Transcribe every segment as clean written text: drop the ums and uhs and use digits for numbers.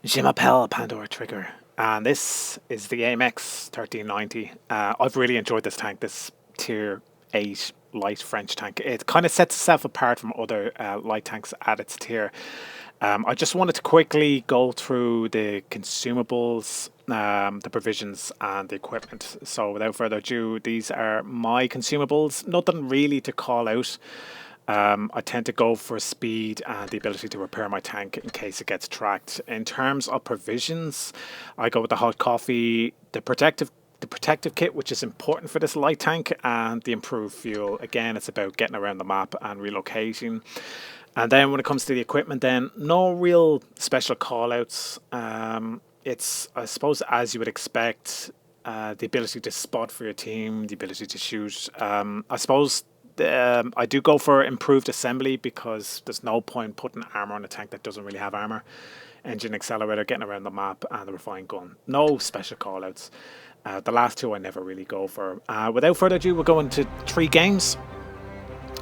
Je m'appelle Pandora Trigger, and this is the AMX 1390. I've really enjoyed this tank, this tier 8 light French tank. It kind of sets itself apart from other light tanks at its tier. I just wanted to quickly go through the consumables, the provisions, and the equipment. So without further ado, these are my consumables. Nothing really to call out. I tend to go for speed and the ability to repair my tank in case it gets tracked. In terms of provisions, I go with the hot coffee, the protective kit, which is important for this light tank, and the improved fuel. Again, it's about getting around the map and relocating. And then when it comes to the equipment, then no real special callouts. It's, I suppose, as you would expect, the ability to spot for your team, the ability to shoot. I suppose I do go for improved assembly because there's no point putting armor on a tank that doesn't really have armor. Engine accelerator, getting around the map, and the refined gun. No special callouts. The last two I never really go for. Without further ado, we're going to 3 games.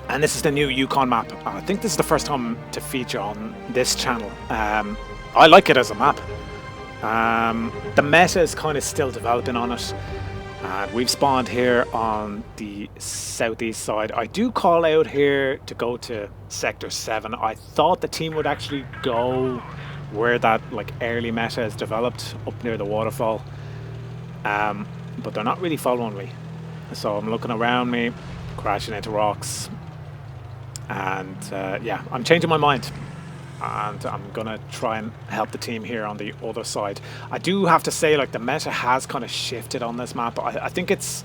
And this is the new Yukon map. I think this is the first time to feature on this channel. I like it as a map. The meta is kind of still developing on it. And we've spawned here on the southeast side. I do call out here to go to Sector 7. I thought the team would actually go where that like early meta is developed, up near the waterfall. But they're not really following me. So I'm looking around me, crashing into rocks. And yeah, I'm changing my mind. And I'm going to try and help the team here on the other side. I do have to say, like, the meta has kind of shifted on this map. I think it's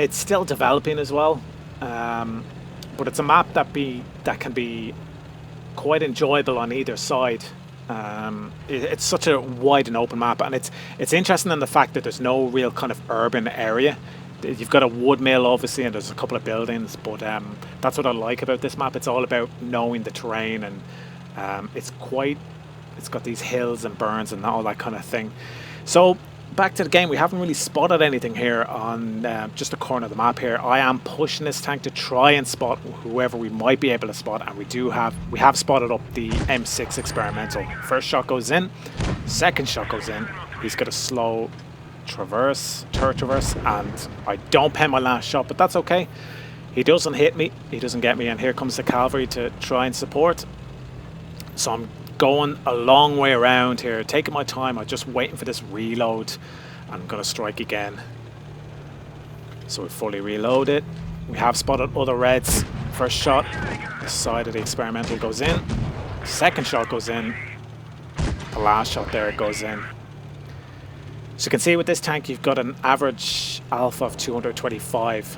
still developing as well. But it's a map that can be quite enjoyable on either side. It's such a wide and open map. And it's interesting in the fact that there's no real kind of urban area. You've got a wood mill, obviously, and there's a couple of buildings. But that's what I like about this map. It's all about knowing the terrain, and it's got these hills and burns and all that kind of thing. So back to the game, we haven't really spotted anything here on just the corner of the map here. I am pushing this tank to try and spot whoever we might be able to spot, and we have spotted up the M6 experimental. First shot goes in, second shot goes in. He's got a slow turret traverse, and I don't pen my last shot, but that's okay. He doesn't hit me, he doesn't get me, and here comes the cavalry to try and support. So I'm going a long way around here, taking my time. I'm just waiting for this reload. I'm going to strike again. So we fully reload it. We have spotted other reds. First shot, the side of the experimental goes in. Second shot goes in. The last shot there goes in. So you can see with this tank, you've got an average alpha of 225.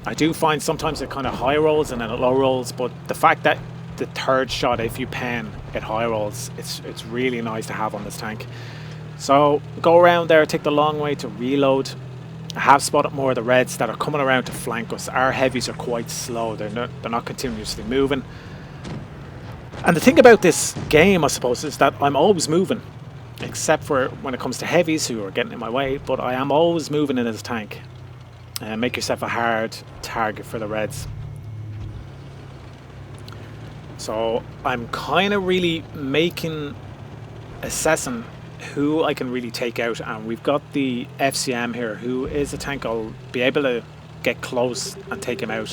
I do find sometimes it kind of high rolls and then it low rolls, but the fact that the third shot, if you pen, it high rolls, it's really nice to have on this tank. So go around there, take the long way to reload. I have spotted more of the reds that are coming around to flank us. Our heavies are quite slow, they're not continuously moving. And the thing about this game, I suppose, is that I'm always moving, except for when it comes to heavies who are getting in my way, but I am always moving in this tank. Make yourself a hard target for the reds. So I'm kind of really assessing who I can really take out, and we've got the FCM here, who is a tank I'll be able to get close and take him out.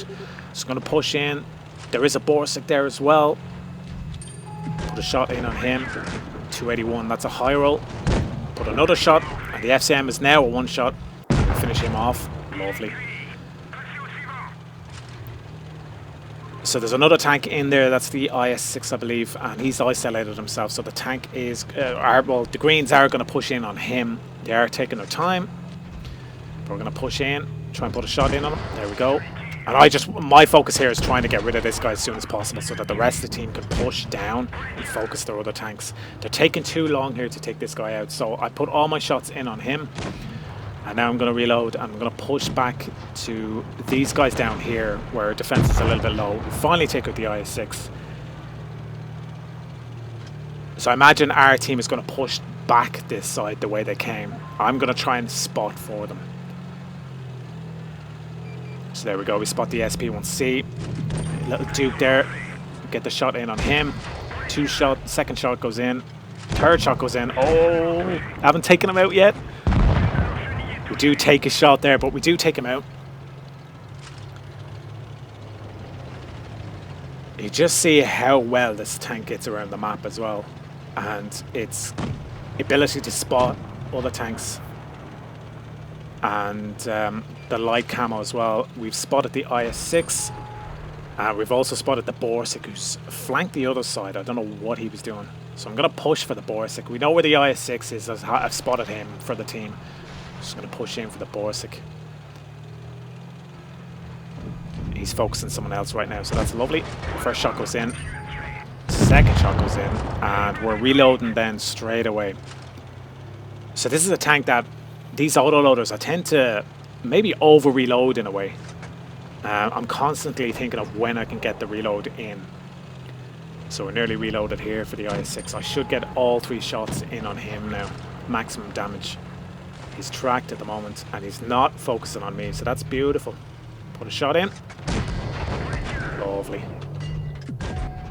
So I'm going to push in. There is a Borsig there as well. Put a shot in on him. 281, that's a high roll. Put another shot, and the FCM is now a one shot. Finish him off. Lovely. So there's another tank in there, that's the IS-6 I believe, and he's isolated himself, so the tank is, well, the greens are going to push in on him. They are taking their time, but we're going to push in, try and put a shot in on him. There we go. And my focus here is trying to get rid of this guy as soon as possible so that the rest of the team can push down and focus their other tanks. They're taking too long here to take this guy out, so I put all my shots in on him. And now I'm going to reload, and I'm going to push back to these guys down here where defense is a little bit low. We finally take out the IS-6. So I imagine our team is going to push back this side the way they came. I'm going to try and spot for them. So there we go, we spot the SP1C. Little Duke there. Get the shot in on him. Second shot goes in. Third shot goes in. Oh, haven't taken him out yet. We do take a shot there, but we do take him out. You just see how well this tank gets around the map as well, and its ability to spot other tanks, and the light camo as well. We've spotted the IS-6. We've also spotted the Borsig, who's flanked the other side. I don't know what he was doing. So I'm going to push for the Borsig. We know where the IS-6 is. I've spotted him for the team. Just going to push in for the Borsig. He's focusing someone else right now, so that's lovely. First shot goes in. Second shot goes in. And we're reloading then straight away. So this is a tank that these autoloaders, I tend to maybe over-reload in a way. I'm constantly thinking of when I can get the reload in. So we're nearly reloaded here for the IS-6. I should get all 3 shots in on him now. Maximum damage. He's tracked at the moment and he's not focusing on me, so that's beautiful. Put a shot in. Lovely.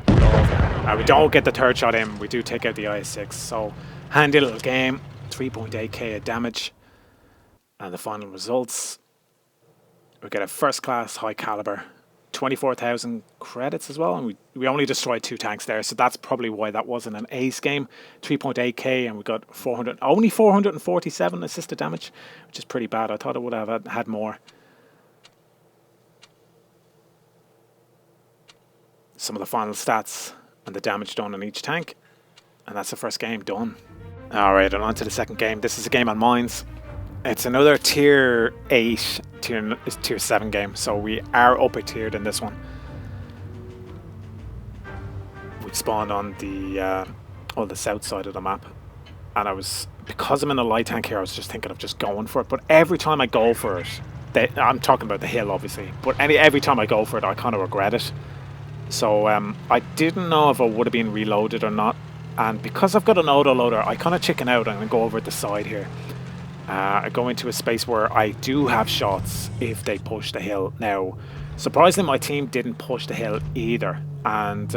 Lovely. We don't get the third shot in. We do take out the IS-6. So handy little game. 3.8k of damage. And the final results. We get a first class high caliber, 24,000 credits as well, and we only destroyed 2 tanks there, so that's probably why that wasn't an ace game. 3.8k, and we got only 447 assisted damage, which is pretty bad. I thought it would have had more. Some of the final stats and the damage done on each tank, and that's the first game done. All right, and on to the second game. This is a game on mines. It's another tier 8, tier 7 game, so we are upper tiered in this one. We spawned on the south side of the map, and because I'm in a light tank here, I was just thinking of just going for it. But every time I go for it, I'm talking about the hill obviously, but every time I go for it, I kind of regret it. So I didn't know if I would have been reloaded or not, and because I've got an autoloader, I kind of chicken out and go over the side here. I go into a space where I do have shots if they push the hill. Now, surprisingly, my team didn't push the hill either. And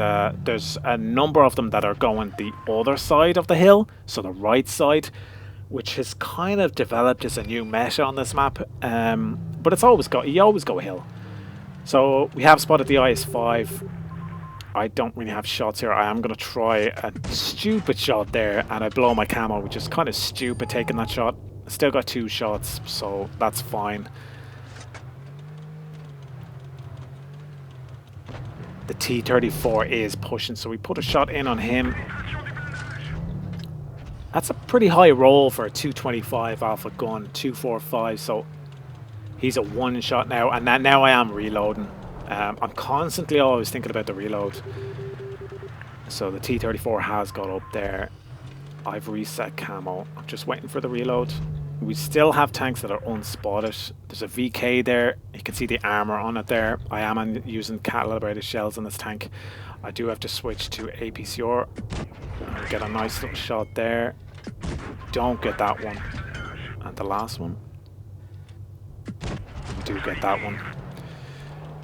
there's a number of them that are going the other side of the hill, so the right side, which has kind of developed as a new meta on this map. But you always go hill. So we have spotted the IS-5. I don't really have shots here. I am going to try a stupid shot there, and I blow my camo, which is kind of stupid taking that shot. Still got 2 shots, so that's fine. The T-34 is pushing, so we put a shot in on him. That's a pretty high roll for a 225 alpha gun, 245, so he's a 1 shot now, and now I am reloading. I'm constantly always thinking about the reload. So the T-34 has got up there. I've reset camo. I'm just waiting for the reload. We still have tanks that are unspotted. There's a VK there. You can see the armor on it there. I am using calibrated shells on this tank. I do have to switch to APCR. Get a nice little shot there. Don't get that one. And the last one. We do get that one.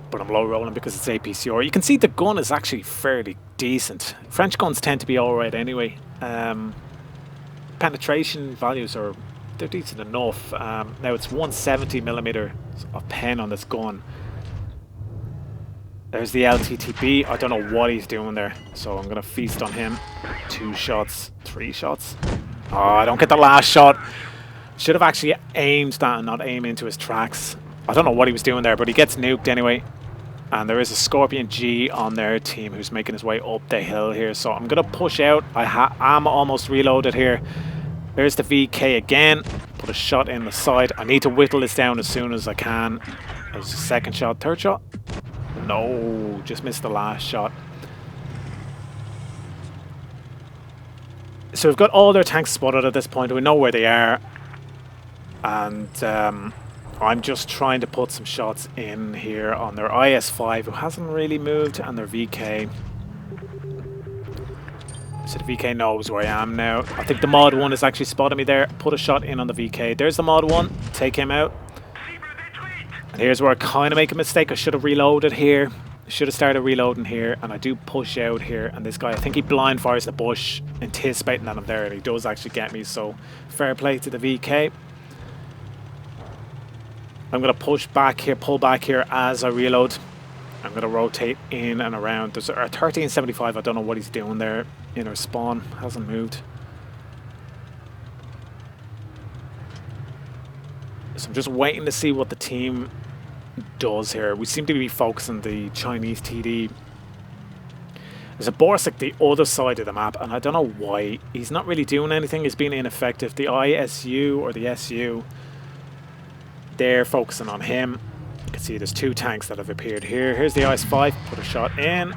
But I'm low rolling because it's APCR. You can see the gun is actually fairly decent. French guns tend to be alright anyway. Penetration values they're decent enough. Now it's 170mm of pen on this gun. There's the LTTB. I don't know what he's doing there, so I'm going to feast on him. 2 shots, 3 shots. Oh, I don't get the last shot. Should have actually aimed that and not aim into his tracks. I don't know what he was doing there, but he gets nuked anyway. And there is a Scorpion G on their team who's making his way up the hill here. So I'm going to push out. I'm almost reloaded here. There's the VK again. Put a shot in the side. I need to whittle this down as soon as I can. There's a second shot. Third shot. No, just missed the last shot. So we've got all their tanks spotted at this point. We know where they are. And I'm just trying to put some shots in here on their IS-5, who hasn't really moved, and their VK. So the VK knows where I am now. I think the Mod 1 has actually spotted me there. Put a shot in on the VK. There's the Mod 1. Take him out. And here's where I kind of make a mistake. I should have reloaded here. Should have started reloading here, and I do push out here, and this guy, I think he blind fires the bush, anticipating that I'm there, and he does actually get me, so fair play to the VK. I'm going to push back here, pull back here as I reload. I'm going to rotate in and around. There's a 1375, I don't know what he's doing there. Inner spawn, hasn't moved. So I'm just waiting to see what the team does here. We seem to be focusing the Chinese TD. There's a Borsig the other side of the map, and I don't know why. He's not really doing anything. He's being ineffective. The ISU or the SU, they're focusing on him. You can see there's 2 tanks that have appeared here. Here's the IS-5. Put a shot in.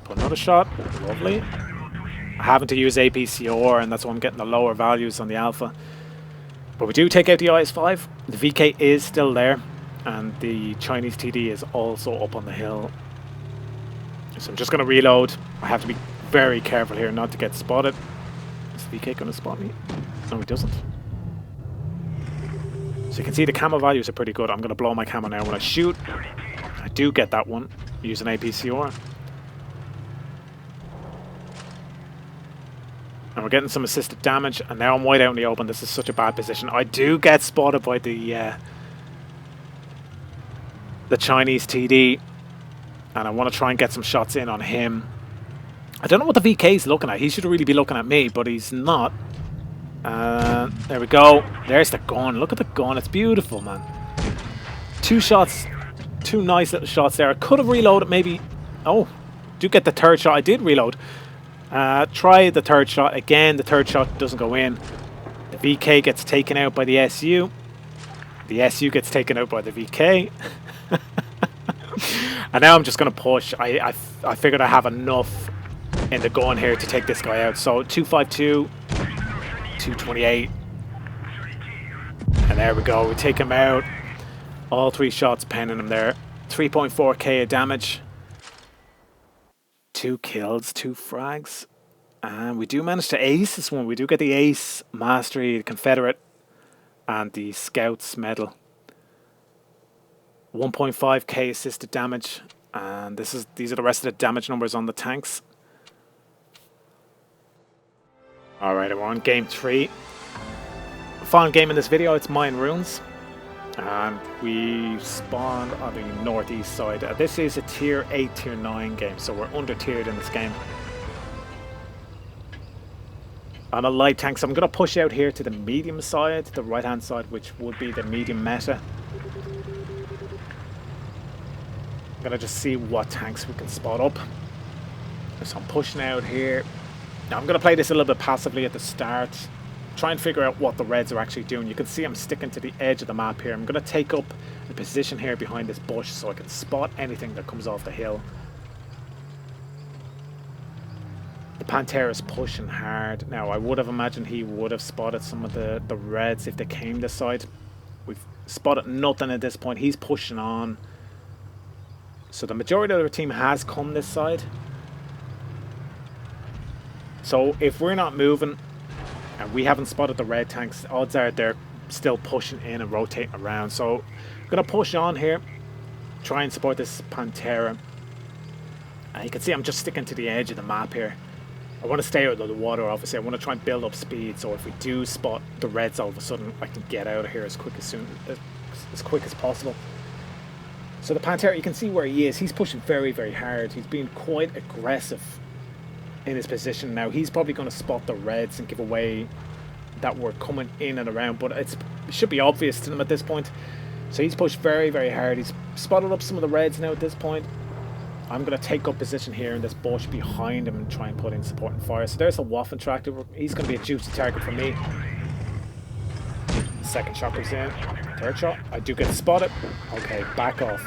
Put another shot. Lovely. Having to use APCR, and that's why I'm getting the lower values on the Alpha. But we do take out the IS-5. The VK is still there, and the Chinese TD is also up on the hill. So I'm just going to reload. I have to be very careful here not to get spotted. Is the VK going to spot me? No, he doesn't. So you can see the camo values are pretty good. I'm going to blow my camo now. When I shoot, I do get that one using APCR. And we're getting some assisted damage, and now I'm wide out in the open. This is such a bad position. I do get spotted by the Chinese TD, and I want to try and get some shots in on him. I don't know what the VK's looking at. He should really be looking at me, but he's not. There we go. There's the gun. Look at the gun. It's beautiful, man. 2 shots. 2 nice little shots there. I could have reloaded maybe. Oh, do get the 3rd shot. I did reload. Try the 3rd shot again. The 3rd shot doesn't go in. The VK gets taken out by the SU. The SU gets taken out by the VK. And now I'm just going to push. I figured I have enough in the gun here to take this guy out. So 252, 228. And there we go. We take him out. All 3 shots penning him there. 3.4k of damage. 2 kills, 2 frags. And we do manage to ace this one. We do get the ace, mastery, the Confederate, and the Scouts medal. 1.5k assisted damage. And these are the rest of the damage numbers on the tanks. Alright, we're on game 3. Final game in this video, it's Mine Ruins. And we spawned on the northeast side. This is a tier 8, tier 9 game, so we're under tiered in this game. I'm a light tank, so I'm going to push out here to the medium side, the right hand side, which would be the medium meta. I'm going to just see what tanks we can spot up. So I'm pushing out here. Now I'm going to play this a little bit passively at the start. Try and figure out what the Reds are actually doing. You can see I'm sticking to the edge of the map here. I'm going to take up a position here behind this bush so I can spot anything that comes off the hill. The Panther is pushing hard. Now I would have imagined he would have spotted some of the Reds if they came this side. We've spotted nothing at this point. He's pushing on. So the majority of the team has come this side. So if we're not moving and we haven't spotted the red tanks, odds are they're still pushing in and rotating around. So I'm going to push on here, try and support this Pantera. And you can see I'm just sticking to the edge of the map here. I want to stay out of the water, obviously. I want to try and build up speed, so if we do spot the Reds all of a sudden, I can get out of here as quick as possible. So the Pantera, you can see where he is. He's pushing very, very hard. He's being quite aggressive in his position now. He's probably going to spot the Reds and give away that we're coming in and around, but it should be obvious to them at this point. So he's pushed very, very hard. He's spotted up some of the Reds now at this point. I'm going to take up position here in this bush behind him and try and put in support and fire. So there's a Waffen tractor. He's going to be a juicy target for me. Second shot goes in. Third shot. I do get spotted. Okay, back off.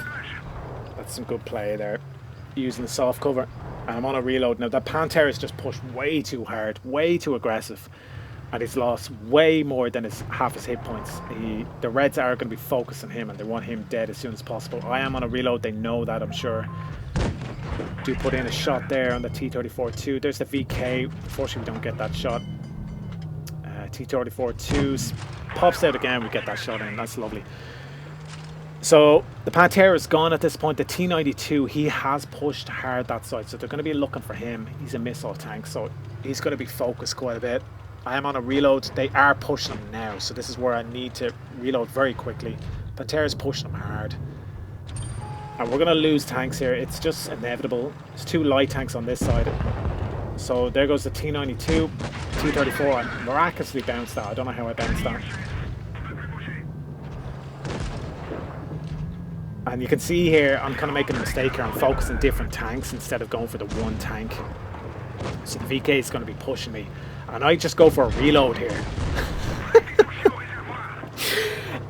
That's some good play there. Using the soft cover. And I'm on a reload now. That Panther is just pushed way too hard, way too aggressive. And he's lost way more than half his hit points. The Reds are going to be focused on him and they want him dead as soon as possible. I am on a reload. They know that, I'm sure. Do put in a shot there on the T-34-2. There's the VK. Unfortunately, we don't get that shot. T-34-2 pops out again. We get that shot in. That's lovely. So the Pantera is gone at this point. The T92, he has pushed hard that side, so they're going to be looking for him. He's a missile tank, so he's going to be focused quite a bit. I am on a reload. They are pushing him now, so this is where I need to reload very quickly. Pantera's pushing him hard. And we're going to lose tanks here. It's just inevitable. There's 2 light tanks on this side. So there goes the T92, T34. I miraculously bounced that. I don't know how I bounced that. And you can see here, I'm kind of making a mistake here. I'm focusing different tanks instead of going for the one tank. So the VK is going to be pushing me. And I just go for a reload here.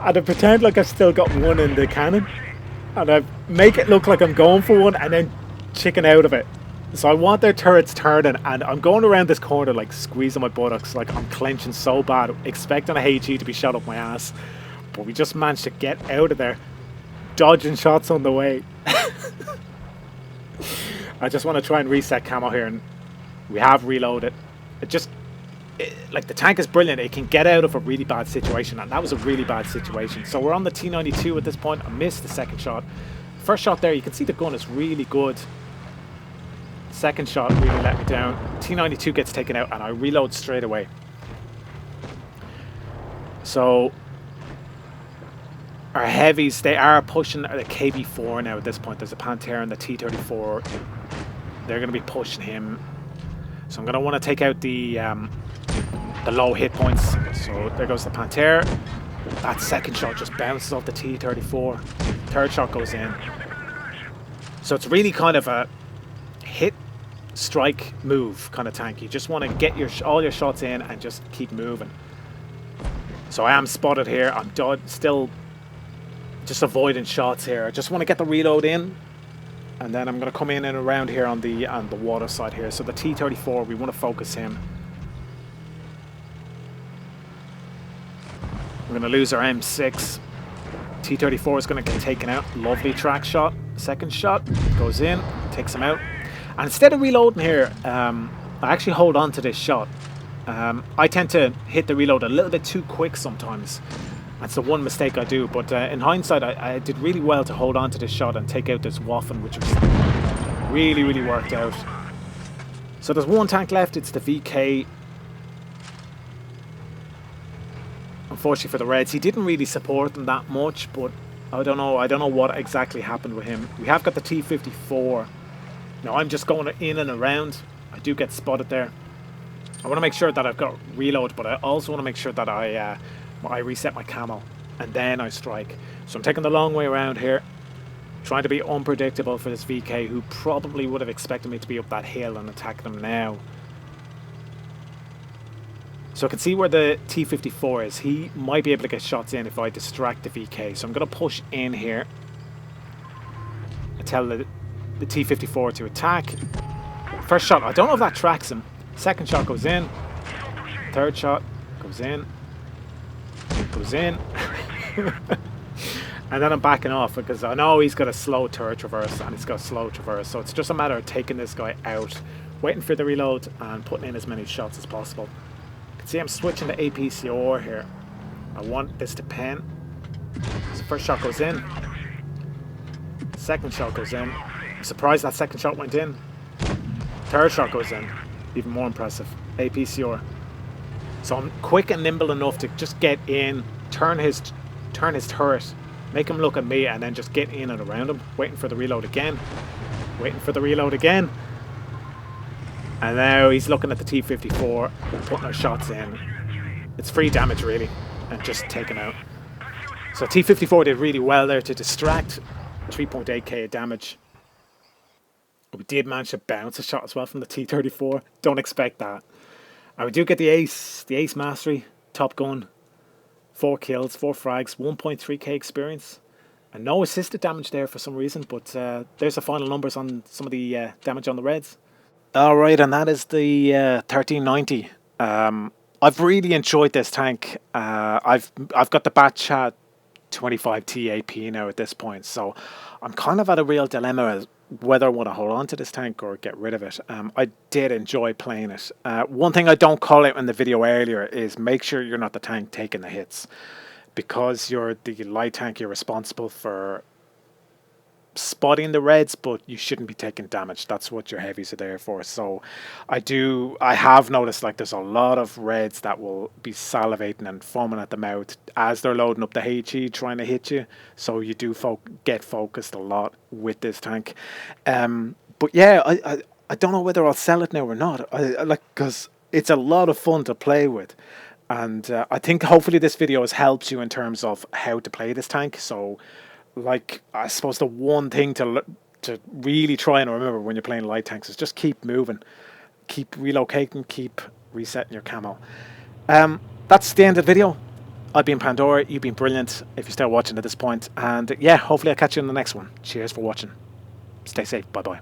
And I pretend like I've still got one in the cannon. And I make it look like I'm going for one and then chicken out of it. So I want their turrets turning, and I'm going around this corner like squeezing my buttocks, like I'm clenching so bad, expecting a HE to be shot up my ass. But we just managed to get out of there, dodging shots on the way. I just want to try and reset camo here, and we have reloaded. Like the tank is brilliant. It can get out of a really bad situation, and that was a really bad situation. So we're on the T92 at this point. I missed the second shot. First shot there, you can see the gun is really good. Second shot really let me down. T92 gets taken out, and I reload straight away. So our heavies, they are pushing the KB4 now at this point. There's a Pantera and the T34. They're going to be pushing him. So I'm going to want to take out the low hit points. So there goes the Pantera. That second shot just bounces off the T34. Third shot goes in. So it's really kind of a hit, strike, move kind of tank. You just want to get all your shots in and just keep moving. So I am spotted here. I'm still just avoiding shots here. I just want to get the reload in. And then I'm going to come in and around here on the water side here. So the T34, we want to focus him. We're going to lose our M6. T34 is going to get taken out. Lovely track shot. Second shot goes in, takes him out. And instead of reloading here, I actually hold on to this shot. I tend to hit the reload a little bit too quick sometimes. That's the one mistake I do. But in hindsight, I did really well to hold on to this shot and take out this waffen, which was really, really worked out. So there's one tank left. It's the VK. Unfortunately for the Reds, he didn't really support them that much, but I don't know what exactly happened with him. We have got the T54. Now I'm just going in and around. I do get spotted there. I want to make sure that I've got reload, but I also want to make sure that I reset my camo and then I strike. So I'm taking the long way around here, trying to be unpredictable for this VK, who probably would have expected me to be up that hill and attack them now. So I can see where the T54 is. He might be able to get shots in if I distract the VK. So I'm going to push in here. I tell the T54 to attack. First shot, I don't know if that tracks him. Second shot goes in. Third shot goes in. Goes in. And then I'm backing off because I know he's got a slow turret traverse and he's got a slow traverse. So it's just a matter of taking this guy out, waiting for the reload and putting in as many shots as possible. See, I'm switching to APCR here. I want this to pen. So first shot goes in. Second shot goes in. I'm surprised that second shot went in. Third shot goes in. Even more impressive. APCR. So I'm quick and nimble enough to just get in, turn his turret, make him look at me, and then just get in and around him. Waiting for the reload again. Waiting for the reload again. And now he's looking at the T54, putting our shots in. It's free damage, really, and just taken out. So T54 did really well there to distract. 3.8k of damage. We did manage to bounce a shot as well from the T34. Don't expect that. And we do get the ace mastery, top gun. 4 kills, 4 frags, 1.3k experience. And no assisted damage there for some reason, but there's the final numbers on some of the damage on the Reds. Alright, and that is the 1390. I've really enjoyed this tank. I've got the Batchat 25 TAP now at this point, so I'm kind of at a real dilemma as whether I want to hold on to this tank or get rid of it. I did enjoy playing it. One thing I don't call out in the video earlier is make sure you're not the tank taking the hits, because you're the light tank, you're responsible for spotting the reds, but you shouldn't be taking damage. That's what your heavies are there for. So I have noticed like there's a lot of reds that will be salivating and foaming at the mouth as they're loading up the HE trying to hit you. So you do get focused a lot with this tank. But yeah, I don't know whether I'll sell it now or not. I like, because it's a lot of fun to play with. And I think hopefully this video has helped you in terms of how to play this tank. So like, I suppose the one thing to really try and remember when you're playing light tanks is just keep moving, keep relocating, keep resetting your camo. That's the end of the video. I've been Pandora, you've been brilliant if you're still watching at this point, and yeah, hopefully I'll catch you in the next one. Cheers for watching. Stay safe, bye bye.